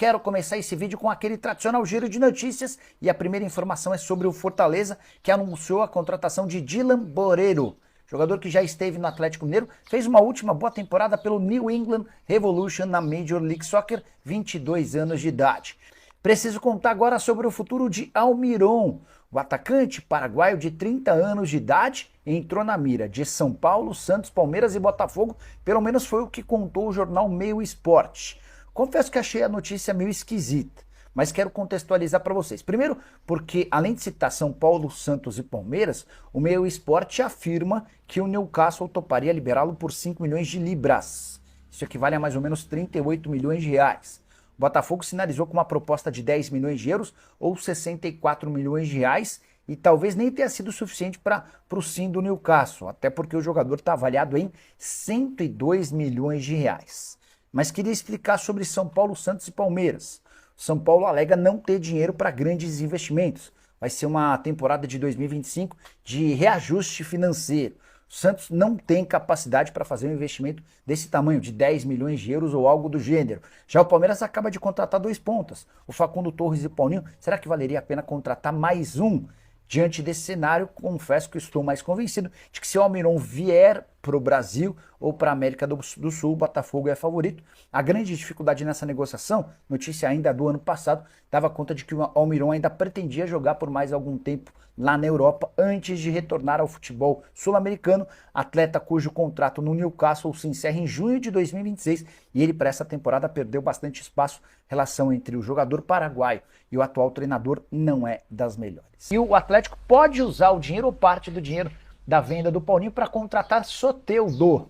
quero começar esse vídeo com aquele tradicional giro de notícias e a primeira informação é sobre o Fortaleza, que anunciou a contratação de Dylan Borrero, jogador que já esteve no Atlético Mineiro, fez uma última boa temporada pelo New England Revolution na Major League Soccer, 22 anos de idade. Preciso contar agora sobre o futuro de Almiron. O atacante paraguaio de 30 anos de idade entrou na mira de São Paulo, Santos, Palmeiras e Botafogo, pelo menos foi o que contou o jornal Meio Esporte. Confesso que achei a notícia meio esquisita, mas quero contextualizar para vocês. Primeiro, porque além de citar São Paulo, Santos e Palmeiras, o Meio Esporte afirma que o Newcastle toparia liberá-lo por 5 milhões de libras. Isso equivale a mais ou menos 38 milhões de reais. O Botafogo sinalizou com uma proposta de 10 milhões de euros ou 64 milhões de reais e talvez nem tenha sido suficiente para o sim do Newcastle, até porque o jogador está avaliado em 102 milhões de reais. Mas queria explicar sobre São Paulo, Santos e Palmeiras. São Paulo alega não ter dinheiro para grandes investimentos. Vai ser uma temporada de 2025 de reajuste financeiro. O Santos não tem capacidade para fazer um investimento desse tamanho, de 10 milhões de euros ou algo do gênero. Já o Palmeiras acaba de contratar 2 pontas, o Facundo Torres e o Paulinho. Será que valeria a pena contratar mais um? Diante desse cenário, confesso que estou mais convencido de que se o Almiron vier para o Brasil ou para a América do Sul, o Botafogo é favorito. A grande dificuldade nessa negociação, notícia ainda do ano passado, dava conta de que o Almiron ainda pretendia jogar por mais algum tempo lá na Europa antes de retornar ao futebol sul-americano, atleta cujo contrato no Newcastle se encerra em junho de 2026 e ele para essa temporada perdeu bastante espaço. Relação entre o jogador paraguaio e o atual treinador não é das melhores. E o Atlético pode usar o dinheiro ou parte do dinheiro da venda do Paulinho para contratar Soteldo.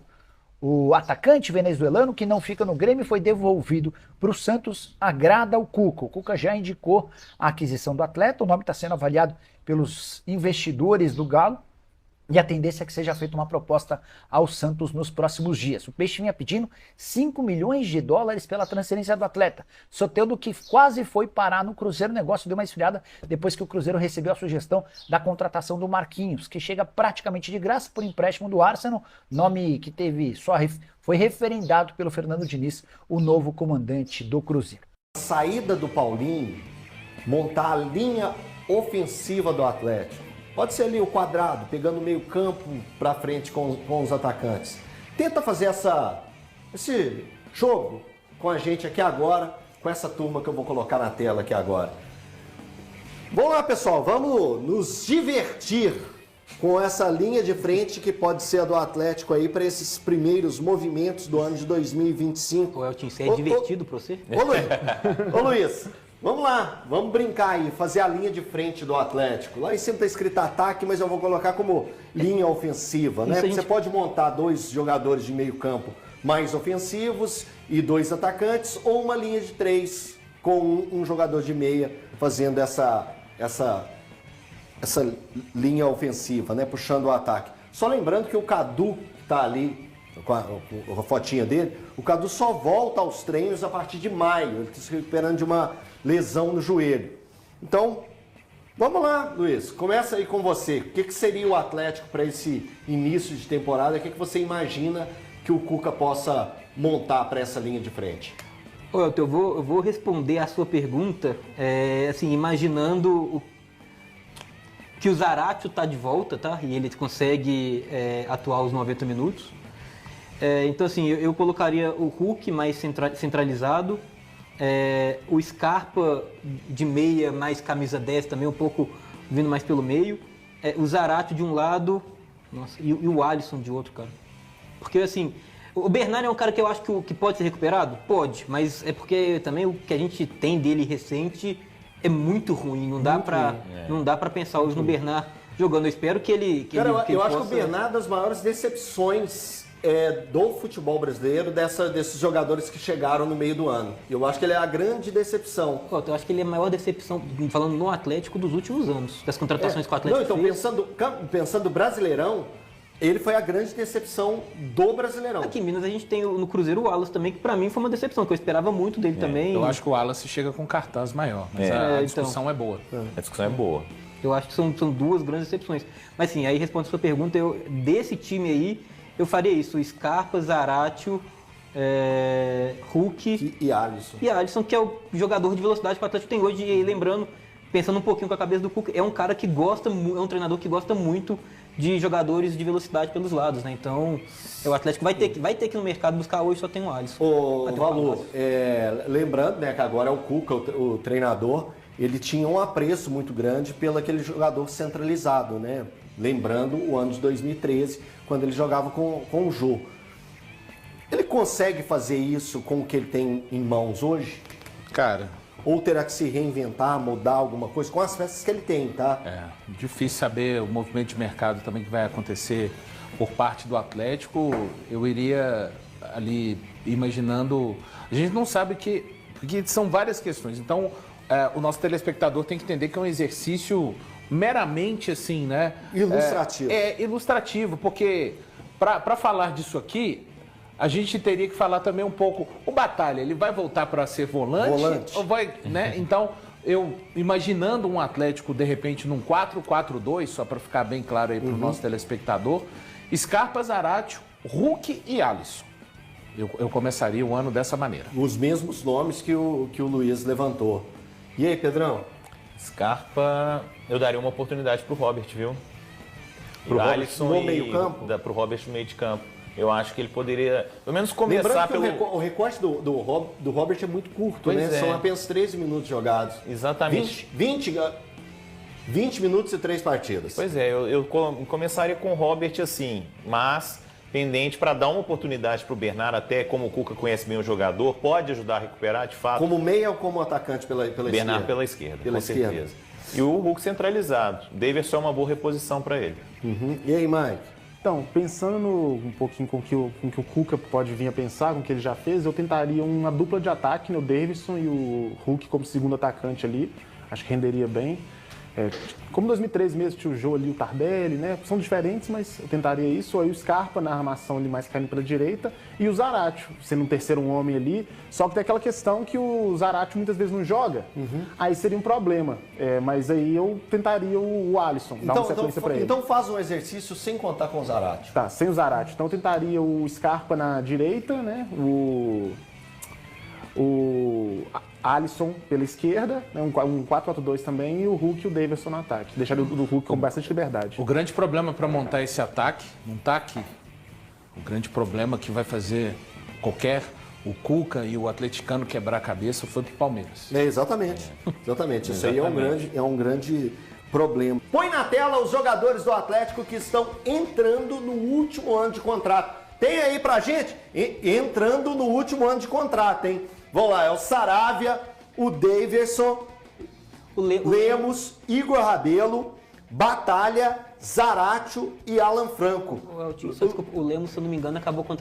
O atacante venezuelano que não fica no Grêmio foi devolvido para o Santos, agrada ao Cuca. O Cuca já indicou a aquisição do atleta, o nome está sendo avaliado pelos investidores do Galo e a tendência é que seja feita uma proposta ao Santos nos próximos dias. O Peixe vinha pedindo 5 milhões de dólares pela transferência do atleta. Soteldo, que quase foi parar no Cruzeiro, o negócio deu uma esfriada depois que o Cruzeiro recebeu a sugestão da contratação do Marquinhos, que chega praticamente de graça por empréstimo do Arsenal, nome que foi referendado pelo Fernando Diniz, o novo comandante do Cruzeiro. A saída do Paulinho, montar a linha ofensiva do Atlético. Pode ser ali o quadrado, pegando o meio campo para frente com os atacantes. Tenta fazer esse jogo com a gente aqui agora, com essa turma que eu vou colocar na tela aqui agora. Vamos lá, pessoal, vamos nos divertir com essa linha de frente que pode ser a do Atlético aí para esses primeiros movimentos do ano de 2025. O Elton, isso é divertido para você? Ô Luiz, vamos lá, vamos brincar aí, fazer a linha de frente do Atlético. Lá em cima está escrito ataque, mas eu vou colocar como linha ofensiva, né? Porque você pode montar 2 jogadores de meio campo mais ofensivos e 2 atacantes, ou uma linha de 3 com um jogador de meia fazendo essa linha ofensiva, né? Puxando o ataque. Só lembrando que o Cadu, que está ali com a fotinha dele, o Cadu só volta aos treinos a partir de maio. Ele está se recuperando de uma lesão no joelho. Então, vamos lá, Luiz. Começa aí com você. O que seria o Atlético para esse início de temporada? O que você imagina que o Cuca possa montar para essa linha de frente? Eu vou responder a sua pergunta, assim, imaginando que o Zaratio está de volta, tá? E ele consegue atuar os 90 minutos. Então, assim, eu colocaria o Hulk mais centralizado, o Scarpa de meia mais camisa 10 também, um pouco vindo mais pelo meio, o Zaratio de um lado, nossa, e o Alisson de outro, cara. Porque, assim, o Bernardo é um cara que eu acho que pode ser recuperado? Pode, mas é porque também o que a gente tem dele recente é muito ruim, não dá pra pensar hoje no Bernardo jogando. Eu espero que ele eu acho que o Bernardo é das maiores decepções do futebol brasileiro, desses jogadores que chegaram no meio do ano. Eu acho que ele é a grande decepção. Eu acho que ele é a maior decepção, falando no Atlético, dos últimos anos, das contratações que o Atlético fez. Pensando Brasileirão, ele foi a grande decepção do Brasileirão. Aqui em Minas a gente tem no Cruzeiro o Wallace também, que pra mim foi uma decepção, que eu esperava muito dele também. Eu acho que o Wallace chega com cartaz maior, mas a discussão é boa. A discussão é boa. Eu acho que são 2 grandes decepções. Mas sim, aí respondendo a sua pergunta, desse time aí, eu faria isso, o Scarpa, Zaratio Hulk E Alisson. e Alisson, que é o jogador de velocidade que o Atlético tem hoje. E lembrando, pensando um pouquinho com a cabeça do Cuca, é um cara que gosta, é um treinador que gosta muito de jogadores de velocidade pelos lados, né? Então, o Atlético vai ter que no mercado buscar hoje, só tem o Alisson. Ô, Valu, lembrando, né, que agora é o Cuca, o treinador, ele tinha um apreço muito grande pelo aquele jogador centralizado, né? Lembrando o ano de 2013, quando ele jogava com o Jô. Ele consegue fazer isso com o que ele tem em mãos hoje? Cara, Ou terá que se reinventar, mudar alguma coisa com as peças que ele tem, tá? difícil saber o movimento de mercado também que vai acontecer por parte do Atlético. Eu iria ali imaginando... A gente não sabe porque são várias questões. Então, o nosso telespectador tem que entender que é um exercício meramente assim, né? Ilustrativo. Ilustrativo, porque para falar disso aqui, a gente teria que falar também um pouco. O Batalha, ele vai voltar para ser volante? Ou vai, né? Então, eu imaginando um Atlético, de repente, num 4-4-2, só para ficar bem claro aí para o nosso telespectador, Scarpa, Zaratio, Hulk e Alisson. Eu começaria o ano dessa maneira. Os mesmos nomes que o Luiz levantou. E aí, Pedrão? Scarpa, eu daria uma oportunidade pro Robert, viu? Pro Alisson Robert no meio-campo? Pro Robert no meio de campo. Eu acho que ele poderia, pelo menos, começar Lembrando pelo... que o recorte do Robert é muito curto, Pois né? é. São apenas 13 minutos jogados. Exatamente. 20 minutos e 3 partidas. Pois é, eu começaria com o Robert assim, mas pendente para dar uma oportunidade para o Bernard, até como o Cuca conhece bem o jogador, pode ajudar a recuperar, de fato. Como meia ou como atacante pela Bernard esquerda? pela esquerda, Pela com esquerda. certeza. E o Hulk centralizado. Davidson é uma boa reposição para ele. Uhum. E aí, Mike? Então, pensando um pouquinho com o que o Cuca pode vir a pensar, com o que ele já fez, eu tentaria uma dupla de ataque, né? O Davidson e o Hulk como segundo atacante ali. Acho que renderia bem. Como 2013 mesmo, tinha o Jô ali, o Tardelli, né? São diferentes, mas eu tentaria isso. Aí o Scarpa na armação ali mais caindo pela direita e o Zaratio, sendo um terceiro homem ali. Só que tem aquela questão que o Zaratio muitas vezes não joga. Aí seria um problema. Mas aí eu tentaria o Alisson, dar uma sequência pra ele. Então faz um exercício sem contar com o Zaratio. Tá, sem o Zaratio. Então eu tentaria o Scarpa na direita, né? O Alisson pela esquerda, né? um 4-4-2 também, e o Hulk e o Davidson no ataque. Deixaria o Hulk com bastante liberdade. O grande problema para montar esse ataque, o grande problema que vai fazer o Cuca e o atleticano quebrar a cabeça foi pro Palmeiras. Exatamente. Isso aí é um grande problema. Põe na tela os jogadores do Atlético que estão entrando no último ano de contrato. Tem aí pra gente? Entrando no último ano de contrato, hein? Vamos lá, é o Saravia, o Davidson, Lemos, Igor Rabelo, Batalha, Zaratio e Alan Franco. Desculpa, o Lemos, se eu não me engano, acabou contra